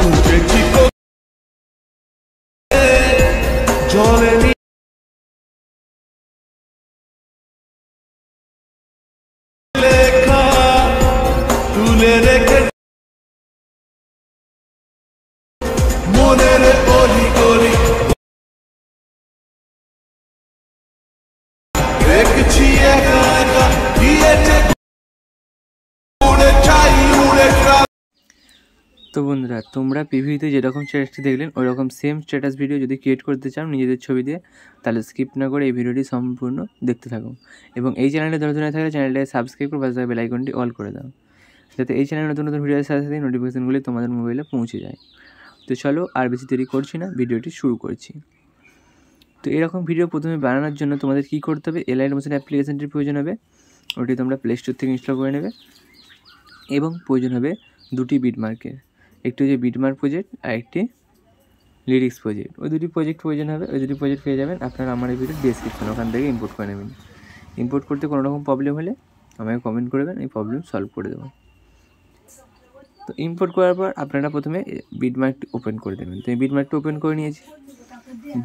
খুঁজেছি জলে লেখা তুলে রেখে মনের অলি গলি দেখছি একা একা দিয়েছে উড়ে চাই উড়ে। তো বন্ধুরা, তোমরা প্রিভিউতে যেরকম স্ট্যাটাসটি দেখলেন ওই রকম সেম স্ট্যাটাস ভিডিও যদি ক্রিয়েট করতে চাও নিজেদের ছবি দিয়ে, তাহলে স্কিপ না করে এই ভিডিওটি সম্পূর্ণ দেখতে থাকো। এবং এই চ্যানেলটা নতুন হয়ে থাকলে চ্যানেলটাকে সাবস্ক্রাইব করে পাশে থাকা বেল আইকনটি অল করে দাও, যাতে এই চ্যানেলে নতুন নতুন ভিডিওর সাথে সাথে নোটিফিকেশনগুলি তোমাদের মোবাইলে পৌঁছে যায়। তো চলো আর বেশি দেরি করছি না, ভিডিওটি শুরু করছি। তো এরকম ভিডিও প্রথমে বানানোর জন্য তোমাদের কী করতে হবে, এলাইট মোশন অ্যাপ্লিকেশনটির প্রয়োজন হবে। ওটি তোমরা প্লে স্টোর থেকে ইনস্টল করে নেবে। এবং প্রয়োজন হবে দুটি বিটমার্কের, একটি হচ্ছে বিটমার্ক প্রজেক্ট আর একটি লিরিক্স প্রজেক্ট। ওই দুটি প্রজেক্ট প্রয়োজন হবে। ওই দুটি প্রজেক্ট পেয়ে যাবেন আপনারা আমার এই ভিডিওর ডেসক্রিপশন, ওখান থেকে ইম্পোর্ট করে নেবেন। ইম্পোর্ট করতে কোনো রকম প্রবলেম হলে আমাকে কমেন্ট করবেন, এই প্রবলেম সলভ করে দেবো। তো ইম্পোর্ট করার পর আপনারা প্রথমে বিটমার্কটি ওপেন করে দেবেন। তো এই বিটমার্কটি ওপেন করে নিয়েছি।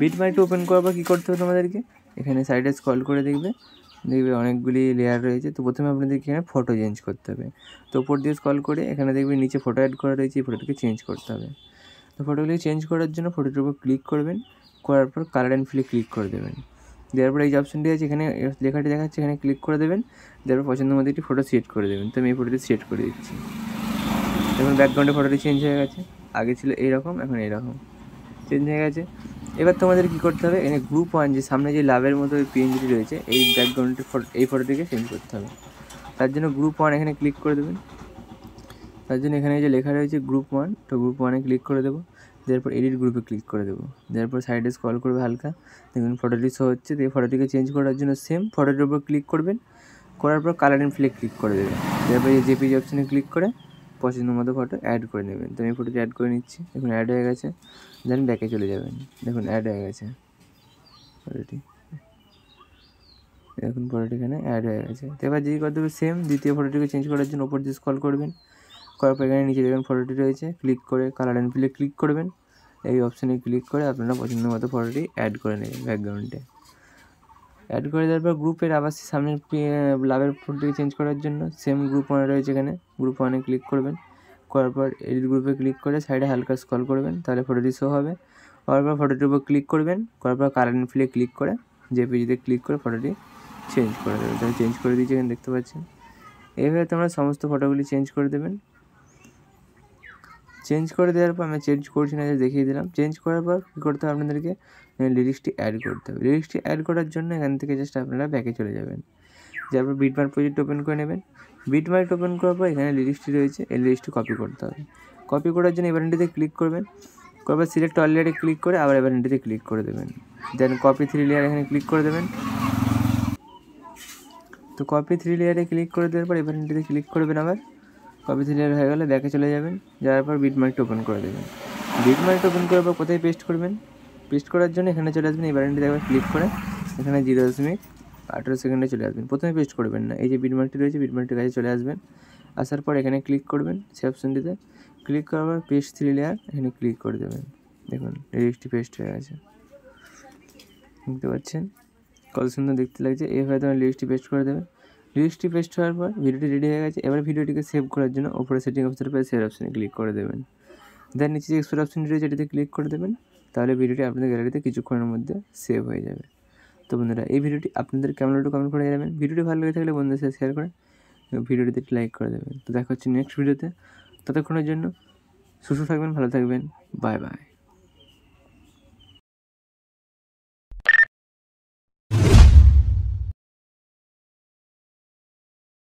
বিটমার্কটি ওপেন করার পর কী করতে হবে তোমাদেরকে, এখানে সাইডে স্ক্রল করে দেখবে অনেকগুলি লেয়ার রয়েছে। তো প্রথমে আপনাদেরকে এখানে ফটো চেঞ্জ করতে হবে। তো উপর দিয়ে স্ক্রল করে এখানে দেখবে নিচে ফটো অ্যাড করা রয়েছে, এই ফটোটিকে চেঞ্জ করতে হবে। তো ফটোগুলি চেঞ্জ করার জন্য ফটোটির উপর ক্লিক করবেন, করার পর কালার অ্যান্ড ফিলে ক্লিক করে দেবেন। দেওয়ার পর এই যে অপশনটি আছে এখানে লেখাটি দেখাচ্ছে, এখানে ক্লিক করে দেবেন। দেওয়ার পর পছন্দের মধ্যে একটি ফটো সেট করে দেবেন। তো আমি এই ফটোটি সেট করে দিচ্ছি। এখন ব্যাকগ্রাউন্ডে ফটোটি চেঞ্জ হয়ে গেছে, আগে ছিল এইরকম, এখন এইরকম চেঞ্জ হয়ে গেছে। এবার তোমাদের কী করতে হবে, এখানে গ্রুপ 1 যে সামনে যে লাভের মতো পিএনজিটি রয়েছে এই ব্যাকগ্রাউন্ডের এই ফটোটিকে চেঞ্জ করতে হবে। তার জন্য গ্রুপ 1 এখানে ক্লিক করে দেবেন। তার জন্য এখানে যে লেখা রয়েছে গ্রুপ 1, তো গ্রুপ 1-এ ক্লিক করে দেবো। তারপর এডিট গ্রুপে ক্লিক করে দেবো। তারপর সাইডে স্ক্রল করবে হালকা, দেখুন ফটোটি শো হচ্ছে। তো এই ফটোটিকে চেঞ্জ করার জন্য সেম ফটোটির উপর ক্লিক করবেন, করার পর কালার অ্যান্ড ফিলে ক্লিক করে দেবেন। তারপর এই জেপিজি অপশানে ক্লিক করে পছন্দের মতো ফটো অ্যাড করে নেবেন। তো আমি ফটোটি অ্যাড করে নিচ্ছি, দেখুন অ্যাড হয়ে গেছে। দেন ব্যাকে চলে যাবেন, দেখুন অ্যাড হয়ে গেছে ফটোটি, দেখুন ফটোটি এখানে অ্যাড হয়ে গেছে। তো এবার যেই করতে হবে সেম দ্বিতীয় ফটোটিকে চেঞ্জ করার জন্য ওপর দিয়ে স্ক্রল করবেন, করার পর এখানে নিচে দেখবেন ফটোটি রয়েছে, ক্লিক করে কালার অ্যান্ড ফিলে ক্লিক করবেন। এই অপশানে ক্লিক করে আপনারা পছন্দের মতো ফটোটি অ্যাড করে নেবেন ব্যাকগ্রাউন্ডে। অ্যাড করে দেওয়ার পর গ্রুপের আবার সামনের লাভের ফটোটিকে চেঞ্জ করার জন্য সেম গ্রুপ 1 রয়েছে, এখানে গ্রুপ 1-এ ক্লিক করবেন। করার পর এডিট গ্রুপে ক্লিক করে সাইডে হালকা স্ক্রল করবেন, তাহলে ফটোটি শো হবে। করার পর ফটোটির উপর ক্লিক করবেন, করার পর কালার অ্যান্ড ফিলে ক্লিক করে জেপিজিতে ক্লিক করে ফটোটি চেঞ্জ করে দেবেন। তাহলে চেঞ্জ করে দিয়েছি, এখানে দেখতে পাচ্ছেন। এইভাবে তোমরা সমস্ত ফটোগুলি চেঞ্জ করে দেবেন। চেঞ্জ করে দেওয়ার পর আমি চেঞ্জ করছি না, দেখিয়ে দিলাম। চেঞ্জ করার পর কী করতে হবে, আপনাদেরকে লিরিক্সটি অ্যাড করতে হবে। লিরিক্সটি অ্যাড করার জন্য এখান থেকে জাস্ট আপনারা ব্যাকে চলে যাবেন। তারপর বিটমার্ক প্রজেক্ট ওপেন করে নেবেন। বিটমার্ক ওপেন করার পর এখানে লিরিক্সটি রয়েছে, এই লিরিক্সটি কপি করতে হবে। কপি করার জন্য এবারেন্টিতে ক্লিক করবেন, করার পর সিলেক্ট অল লেয়ারে ক্লিক করে আবার এবারেন্টিতে ক্লিক করে দেবেন। দেন কপি 3 লেয়ার এখানে ক্লিক করে দেবেন। তো কপি 3 লেয়ারে ক্লিক করে দেওয়ার পর এবারেন্টিতে ক্লিক করবেন। আবার কপি 3 লেয়ার হয়ে গেলে ব্যাকে চলে যাবেন, যাওয়ার পর বিটমার্কটা ওপেন করে দেবেন। বিটমার্কটা ওপেন করার পর কোথায় পেস্ট করবেন, পেস্ট করার জন্য এখানে চলে আসবেন। এবারেন্টিতে একবার ক্লিক করে এখানে 0.18 সেকেন্ডে চলে আসবেন। প্রথমে পেস্ট করবেন না, এই যে বিটমার্কটি রয়েছে বিটমার্কটির কাছে চলে আসবেন। আসার পর এখানে ক্লিক করবেন, সেই অপশনটিতে ক্লিক করার পর পেস্ট 3 লেয়ার এখানে ক্লিক করে দেবেন। দেখুন লিরিক্সটি পেস্ট হয়ে গেছে, দেখতে পাচ্ছেন কত সুন্দর দেখতে লাগছে। এইভাবে তোমার লিরিক্সটি পেস্ট করে দেবেন। লিরিক্সটি পেস্ট হওয়ার পর ভিডিওটি রেডি হয়ে গেছে। এবার ভিডিওটিকে সেভ করার জন্য ওপরে সেটিং অপশনের পরে সেভ অপশনে ক্লিক করে দেবেন। দেন নিচে যে এক্সপোর্ট অপশনটি রয়েছে এটিতে ক্লিক করে দেবেন, তাহলে ভিডিওটি আপনাদের গ্যালারিতে কিছুক্ষণের মধ্যে সেভ হয়ে যাবে। তো বন্ধুরা, এই ভিডিওটি আপনাদের কেমন একটু কমেন্ট করে জানাবেন। ভিডিওটি ভালো লেগে থাকলে বন্ধুদের সাথে শেয়ার করে ভিডিওটিতে একটি লাইক করে দেবেন। তো দেখা হচ্ছে নেক্সট ভিডিওতে। ততক্ষণের জন্য সুস্থ থাকবেন, ভালো থাকবেন, বাই বাই।